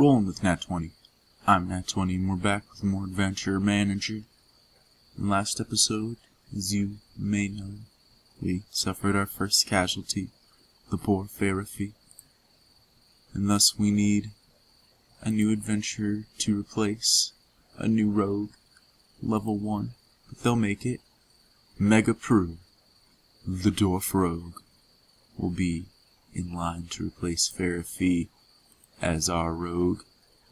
Rolling with Nat 20. I'm Nat 20 and we're back with more Adventure Manager. In the last episode, as you may know, we suffered our first casualty, the poor Pharisee. And thus we need a new adventurer to replace, a new rogue, level 1, but they'll make it. Mega Prue, the Dwarf Rogue, will be in line to replace Pharisee as our rogue.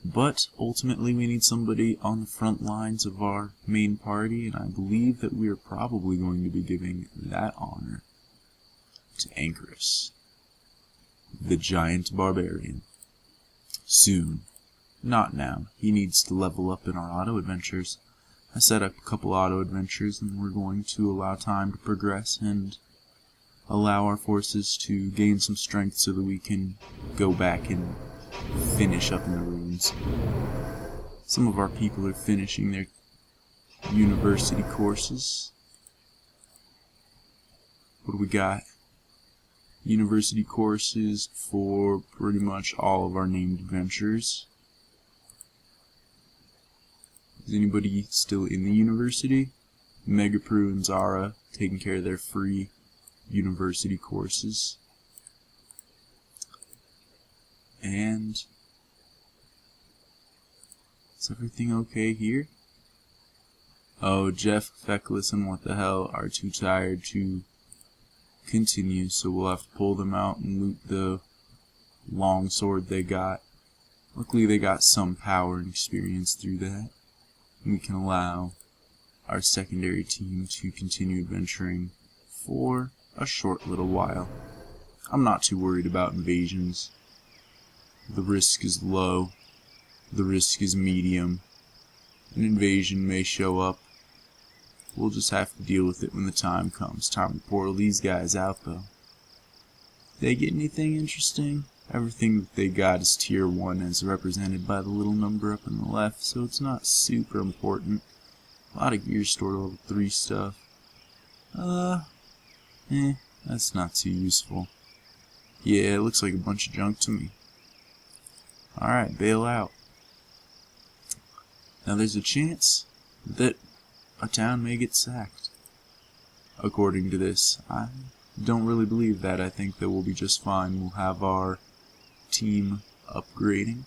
But ultimately we need somebody on the front lines of our main party, and I believe that we are probably going to be giving that honor to Anchorus, the giant barbarian. Soon. Not now. He needs to level up in our auto adventures. I set up a couple auto adventures and we're going to allow time to progress and allow our forces to gain some strength so that we can go back and finish up in the ruins. Some of our people are finishing their university courses. What do we got? University courses for pretty much all of our named adventures. Is anybody still in the university? Mega Prue and Zara taking care of their free university courses. And is everything okay here? Oh, Jeff, Feckless, and what the hell are too tired to continue, so we'll have to pull them out and loot the long sword they got. Luckily they got some power and experience through that. We can allow our secondary team to continue adventuring for a short little while. I'm not too worried about invasions. The risk is low. The risk is medium. An invasion may show up. We'll just have to deal with it when the time comes. Time to portal these guys out, though. They get anything interesting? Everything that they got is tier 1, as represented by the little number up on the left, so it's not super important. A lot of gear stored level 3 stuff. That's not too useful. Yeah, it looks like a bunch of junk to me. Alright, bail out. Now there's a chance that a town may get sacked. According to this, I don't really believe that. I think that we'll be just fine. We'll have our team upgrading.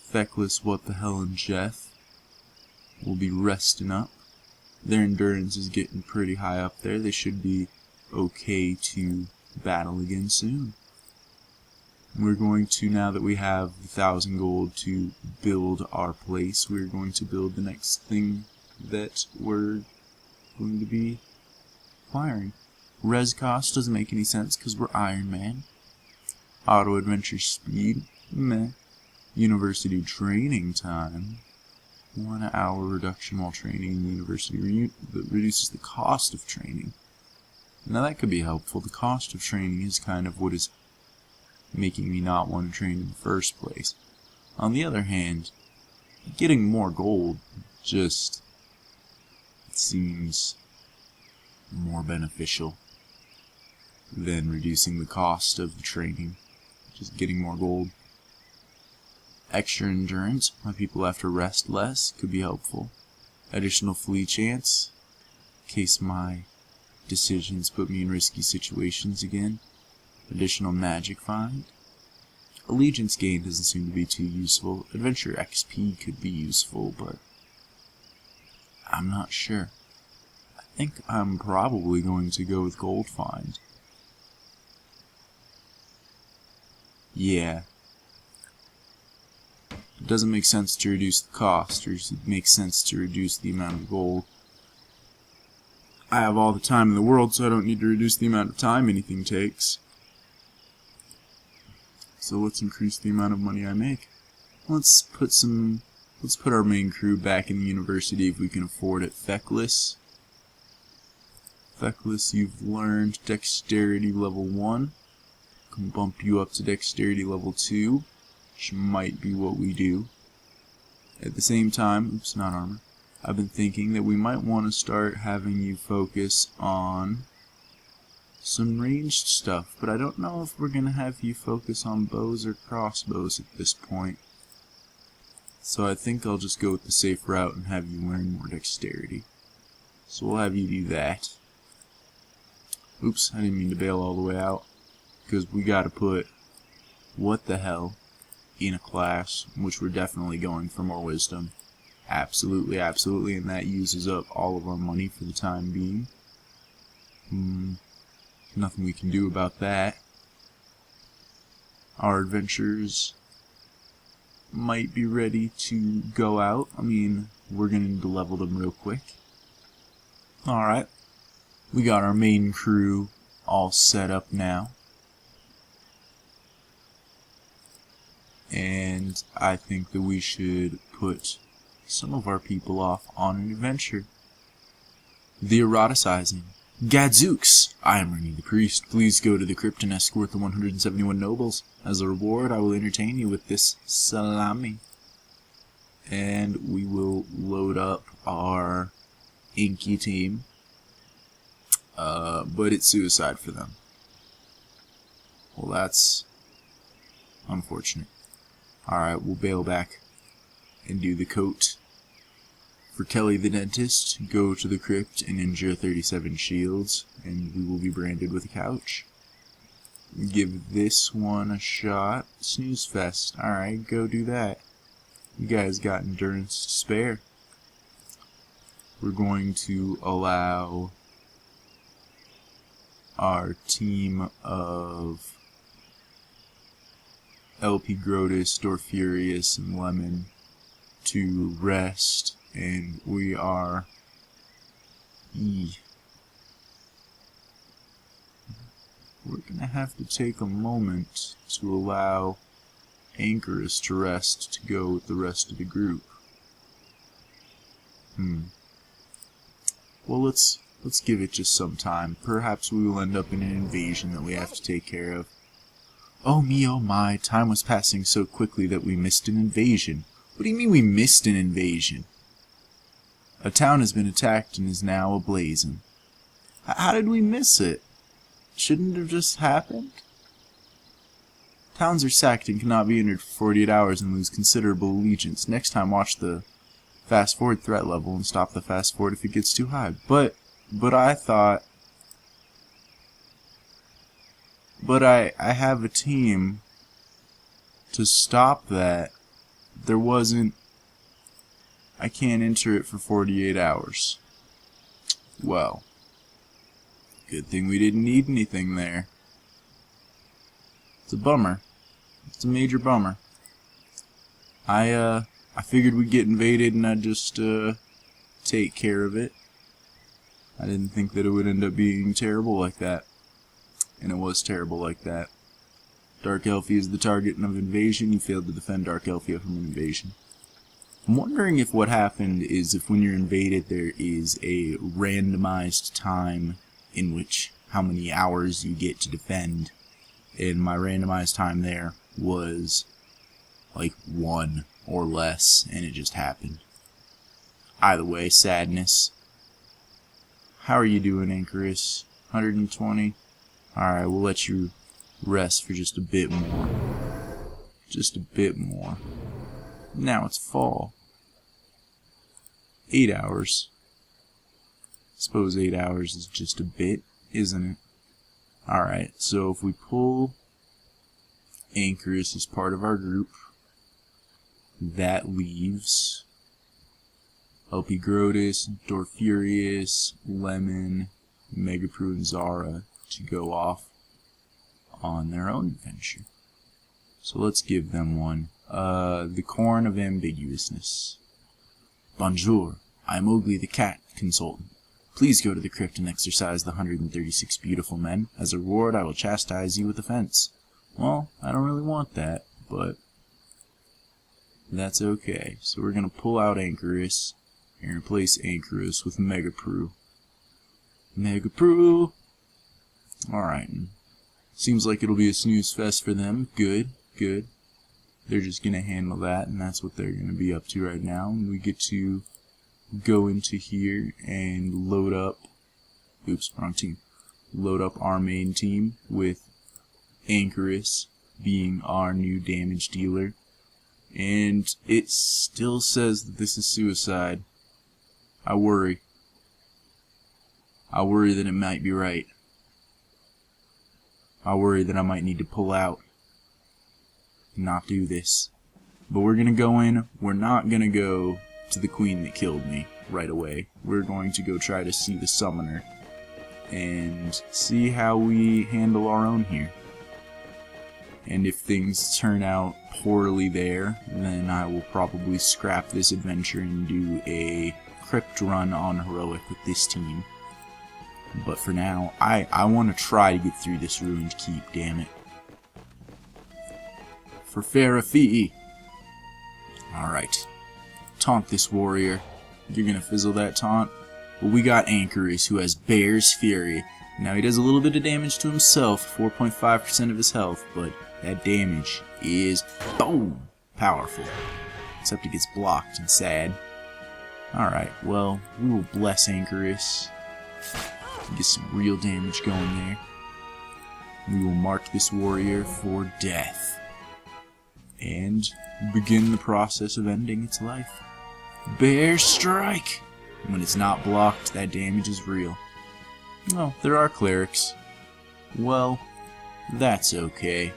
Feckless, What the Hell, and Jeff will be resting up. Their endurance is getting pretty high up there. They should be okay to battle again soon. We're going to, now that we have 1,000 gold to build our place, we're going to build the next thing that we're going to be acquiring. Res cost doesn't make any sense because we're Iron Man. Auto adventure speed, meh. University training time. 1 hour reduction while training in the university that reduces the cost of training. Now that could be helpful. The cost of training is kind of what is making me not want to train in the first place. On the other hand, getting more gold just seems more beneficial than reducing the cost of the training. Just getting more gold. Extra endurance, my people have to rest less, could be helpful. Additional flee chance, in case my decisions put me in risky situations again. Additional magic find. Allegiance gain doesn't seem to be too useful. Adventure XP could be useful, but I'm not sure. I think I'm probably going to go with gold find. Yeah. It doesn't make sense to reduce the cost, or it makes sense to reduce the amount of gold. I have all the time in the world, so I don't need to reduce the amount of time anything takes. So let's increase the amount of money I make. Let's put our main crew back in the university if we can afford it. Feckless. Feckless, you've learned dexterity level 1. Can bump you up to dexterity level 2, which might be what we do. At the same time, oops, not armor. I've been thinking that we might want to start having you focus on some ranged stuff, but I don't know if we're gonna have you focus on bows or crossbows at this point. So I think I'll just go with the safe route and have you learn more dexterity. So we'll have you do that. Oops, I didn't mean to bail all the way out, because we gotta put what the hell in a class, which we're definitely going for more wisdom. Absolutely, absolutely, and that uses up all of our money for the time being. Nothing we can do about that. Our adventurers might be ready to go out. I mean, we're gonna need to level them real quick. Alright, we got our main crew all set up now. And I think that we should put some of our people off on an adventure. The eroticizing. Gadzooks! I am Ernie the Priest. Please go to the crypt and escort the 171 nobles. As a reward, I will entertain you with this salami. And we will load up our inky team. But it's suicide for them. Well, that's unfortunate. Alright, we'll bail back and do the coat. For Kelly the dentist, go to the crypt and injure 37 shields, and we will be branded with a couch. Give this one a shot. Snooze fest. Alright, go do that. You guys got endurance to spare. We're going to allow our team of LP Grotus, Dorfurious, and Lemon to rest. And we are we're gonna have to take a moment to allow Anchorus to rest to go with the rest of the group. Well, let's give it just some time. Perhaps we will end up in an invasion that we have to take care of. Oh me, oh my, time was passing so quickly that we missed an invasion. What do you mean we missed an invasion? A town has been attacked and is now ablazing. How did we miss it? Shouldn't it have just happened? Towns are sacked and cannot be entered for 48 hours and lose considerable allegiance. Next time, watch the fast forward threat level and stop the fast forward if it gets too high. But I thought... But I have a team to stop that. There wasn't... I can't enter it for 48 hours. Well, good thing we didn't need anything there. It's a bummer. It's a major bummer. I figured we'd get invaded and I'd just take care of it. I didn't think that it would end up being terrible like that. And it was terrible like that. Dark Elfie is the target of invasion. You failed to defend Dark Elfie from an invasion. I'm wondering if what happened is if when you're invaded there is a randomized time in which how many hours you get to defend. And my randomized time there was like 1 or less, and it just happened. Either way, sadness. How are you doing, Anchorus? 120? Alright, we'll let you rest for just a bit more. Just a bit more. Now it's fall. 8 hours. Suppose 8 hours is just a bit, isn't it? Alright, so if we pull Anchorus as part of our group, that leaves LP Grotus, Dorfurious, Lemon, Megapru, and Zara to go off on their own adventure. So let's give them one. The Corn of Ambiguousness. Bonjour, I am Ugly the Cat Consultant. Please go to the crypt and exercise the 136 beautiful men. As a reward, I will chastise you with a fence. Well, I don't really want that, but that's okay. So we're going to pull out Anchorus and replace Anchorus with Megapru. Megapru! Alright. Seems like it'll be a snooze fest for them. Good, good. They're just going to handle that, and that's what they're going to be up to right now. And we get to go into here and load up. Oops, wrong team. load up our main team with Anchorus being our new damage dealer. And it still says that this is suicide. I worry. I worry that it might be right. I worry that I might need to pull out and not do this. But we're gonna go in. We're not gonna go to the queen that killed me right away. We're going to go try to see the summoner and see how we handle our own here. And if things turn out poorly there, then I will probably scrap this adventure and do a crypt run on heroic with this team. But for now, I want to try to get through this ruined keep, damn it. For fair fee. Alright. Taunt this warrior. You're gonna fizzle that taunt. Well, we got Anchorus, who has Bear's Fury. Now he does a little bit of damage to himself, 4.5% of his health, but that damage is, boom, powerful. Except he gets blocked and sad. Alright, well, we will bless Anchorus. Get some real damage going there. We will mark this warrior for death. And begin the process of ending its life. Bear Strike! When it's not blocked, that damage is real. Oh, there are clerics. Well, that's okay.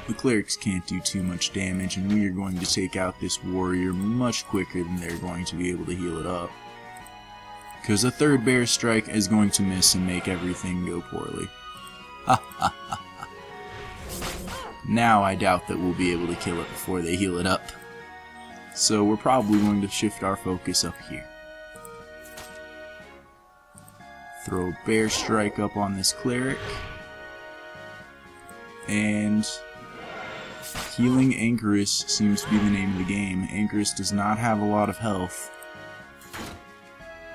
The clerics can't do too much damage, and we are going to take out this warrior much quicker than they're going to be able to heal it up. Because a third Bear Strike is going to miss and make everything go poorly. Ha ha ha ha. Now I doubt that we'll be able to kill it before they heal it up. So we're probably going to shift our focus up here. Throw a Bear Strike up on this cleric. And healing Anchorus seems to be the name of the game. Anchorus does not have a lot of health.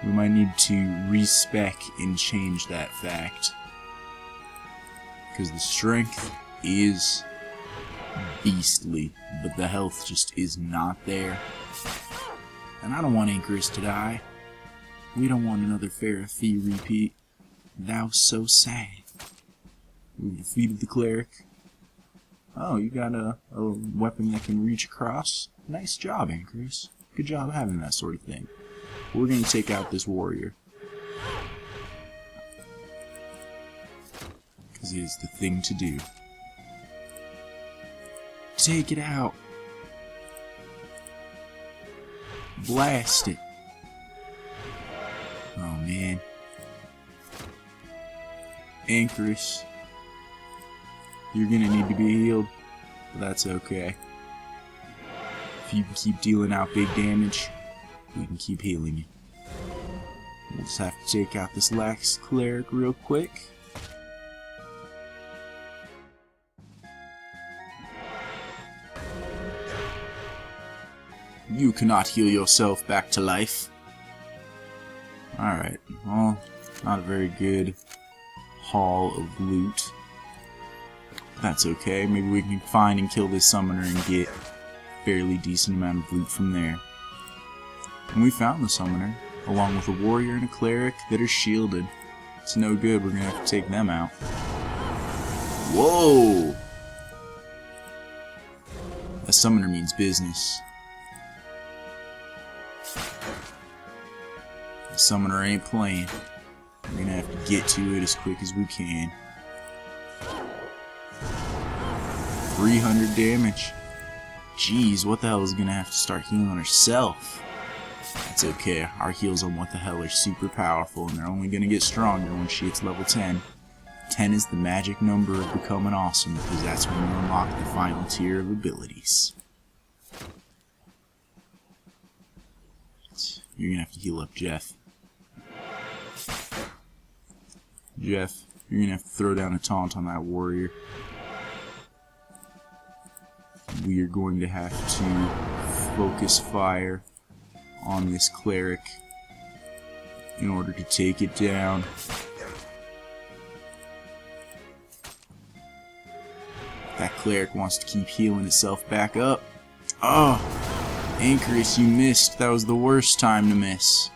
We might need to respec and change that fact. Because the strength is beastly, but the health just is not there. And I don't want Anchorus to die. We don't want another Pharisee repeat. That was so sad. We defeated the cleric. Oh, you got a weapon that can reach across? Nice job, Anchorus. Good job having that sort of thing. We're going to take out this warrior. Because it is the thing to do. Take it out. Blast it. Oh man. Anchorus. You're gonna need to be healed. But that's okay. If you can keep dealing out big damage, we can keep healing you. We'll just have to take out this lax cleric real quick. You cannot heal yourself back to life. Alright, well, not a very good haul of loot. That's okay, maybe we can find and kill this summoner and get a fairly decent amount of loot from there. And we found the summoner, along with a warrior and a cleric that are shielded. It's no good, we're gonna have to take them out. Whoa! A summoner means business. The summoner ain't playing. We're gonna have to get to it as quick as we can. 300 damage. Jeez, what the hell is gonna have to start healing herself? That's okay, our heals on What the Hell are super powerful, and they're only gonna get stronger when she hits level 10. 10 is the magic number of becoming awesome, because that's when you unlock the final tier of abilities. You're gonna have to heal up Jeff. Jeff, you're gonna have to throw down a taunt on that warrior. We are going to have to focus fire on this cleric in order to take it down. That cleric wants to keep healing itself back up. Oh, Anchorus, you missed. That was the worst time to miss.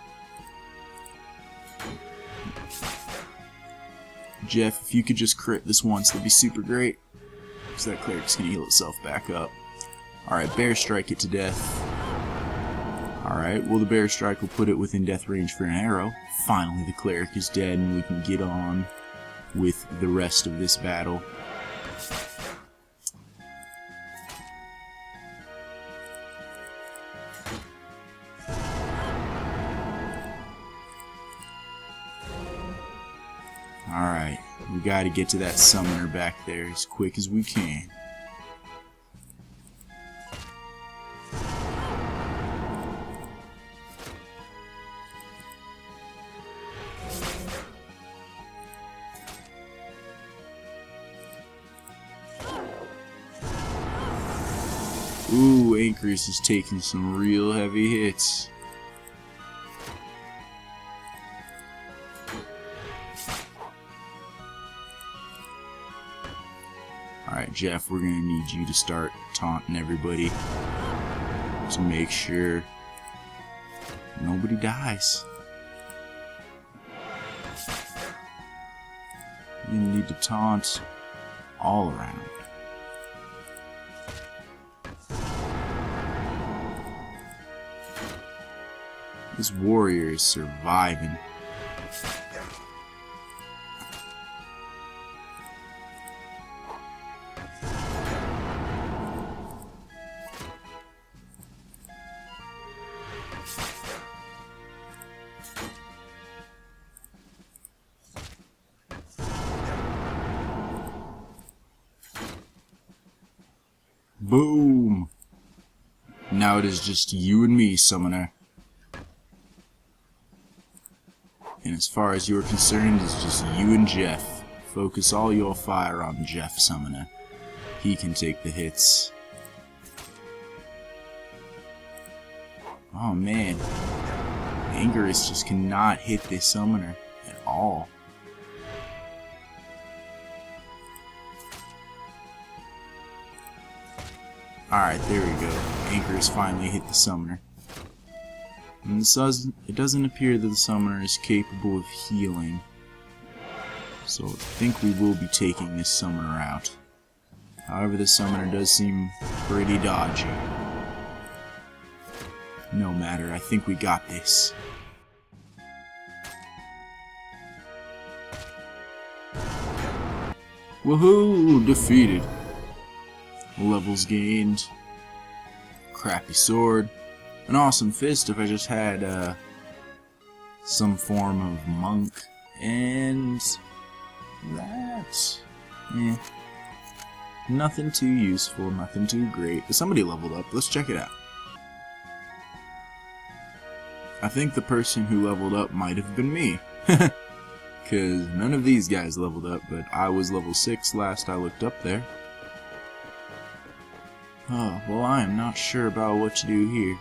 Jeff, if you could just crit this once, that'd be super great. Because that cleric's gonna heal itself back up. Alright, Bear Strike it to death. Alright, well the Bear Strike will put it within death range for an arrow. Finally the cleric is dead and we can get on with the rest of this battle. Alright, we gotta get to that summoner back there as quick as we can. Ooh, Anchorus is taking some real heavy hits. Alright, Jeff, we're gonna need you to start taunting everybody to make sure nobody dies. You need to taunt all around. This warrior is surviving. Boom! Now it is just you and me, Summoner. And as far as you're concerned, it's just you and Jeff. Focus all your fire on Jeff, Summoner. He can take the hits. Oh man. Anchorus just cannot hit this Summoner at all. Alright, there we go. Anchorus finally hit the Summoner. And it doesn't appear that the Summoner is capable of healing. So I think we will be taking this Summoner out. However, the Summoner does seem pretty dodgy. No matter, I think we got this. Woohoo! Defeated. Levels gained. Crappy sword. An awesome fist if I just had some form of monk, and that, nothing too useful, nothing too great. But somebody leveled up. Let's check it out. I think the person who leveled up might have been me, because none of these guys leveled up, but I was level 6 last I looked up there. Oh, well, I am not sure about what to do here.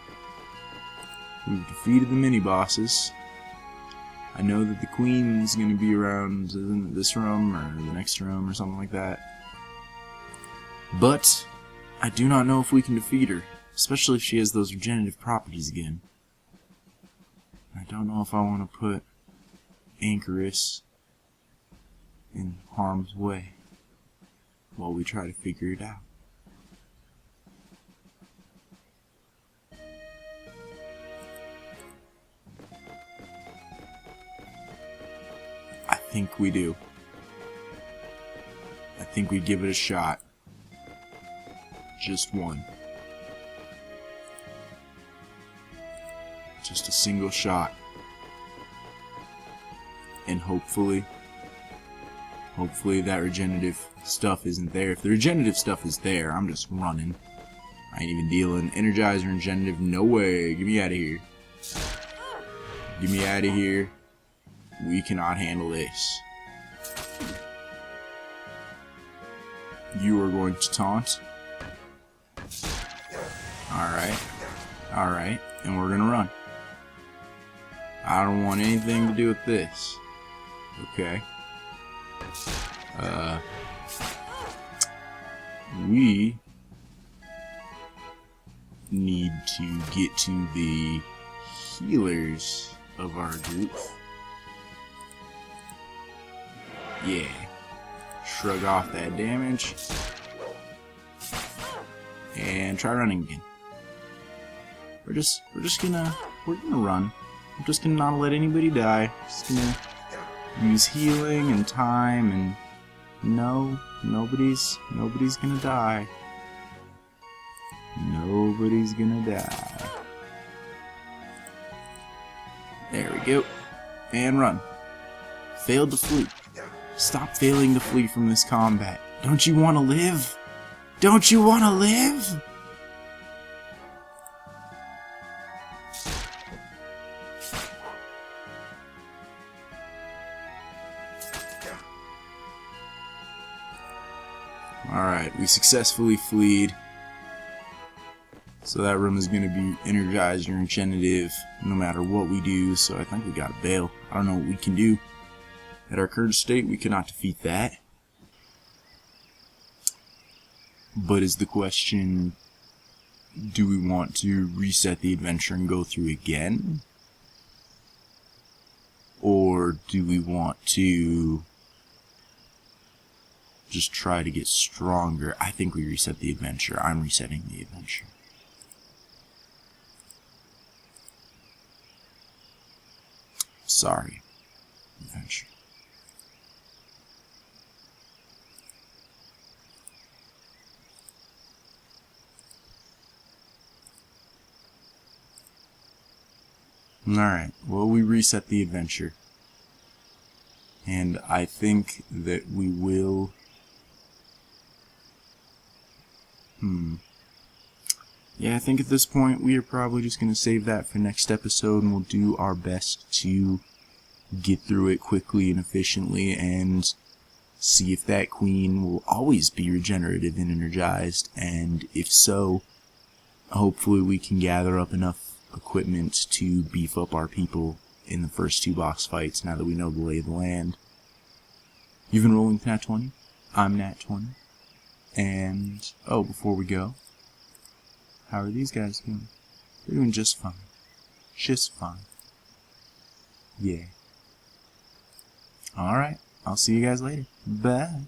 We've defeated the mini-bosses. I know that the queen is going to be around this room or the next room or something like that. But I do not know if we can defeat her, especially if she has those regenerative properties again. I don't know if I want to put Anchorus in harm's way while we try to figure it out. I think we do. I think we give it a shot. Just one. Just a single shot. And hopefully that regenerative stuff isn't there. If the regenerative stuff is there, I'm just running. I ain't even dealing. Energizer and regenerative, no way. Get me out of here. Get me out of here. We cannot handle this. You are going to taunt. Alright. Alright. And we're gonna run. I don't want anything to do with this. Okay. We need to get to the healers of our group. Yeah. Shrug off that damage. And try running again. We're gonna run. I'm just gonna not let anybody die. Just gonna use healing and time, and no, nobody's gonna die. Nobody's gonna die. There we go. And run. Failed to flee. Stop failing to flee from this combat. Don't you want to live? Don't you want to live? Alright, we successfully fleed. So that room is going to be energized or regenerative no matter what we do, so I think we gotta bail. I don't know what we can do. At our current state, we cannot defeat that. But is the question, do we want to reset the adventure and go through again? Or do we want to just try to get stronger? I think we reset the adventure. I'm resetting the adventure. Sorry, adventure. Alright, well, we reset the adventure. And I think that we will... Yeah, I think at this point we are probably just going to save that for next episode, and we'll do our best to get through it quickly and efficiently and see if that queen will always be regenerative and energized, and if so, hopefully we can gather up enough equipment to beef up our people in the first 2 boss fights now that we know the lay of the land. You've been rolling with Nat 20. I'm Nat 20. And, oh, before we go, how are these guys doing? They're doing just fine. Just fine. Yeah. Alright, I'll see you guys later. Bye.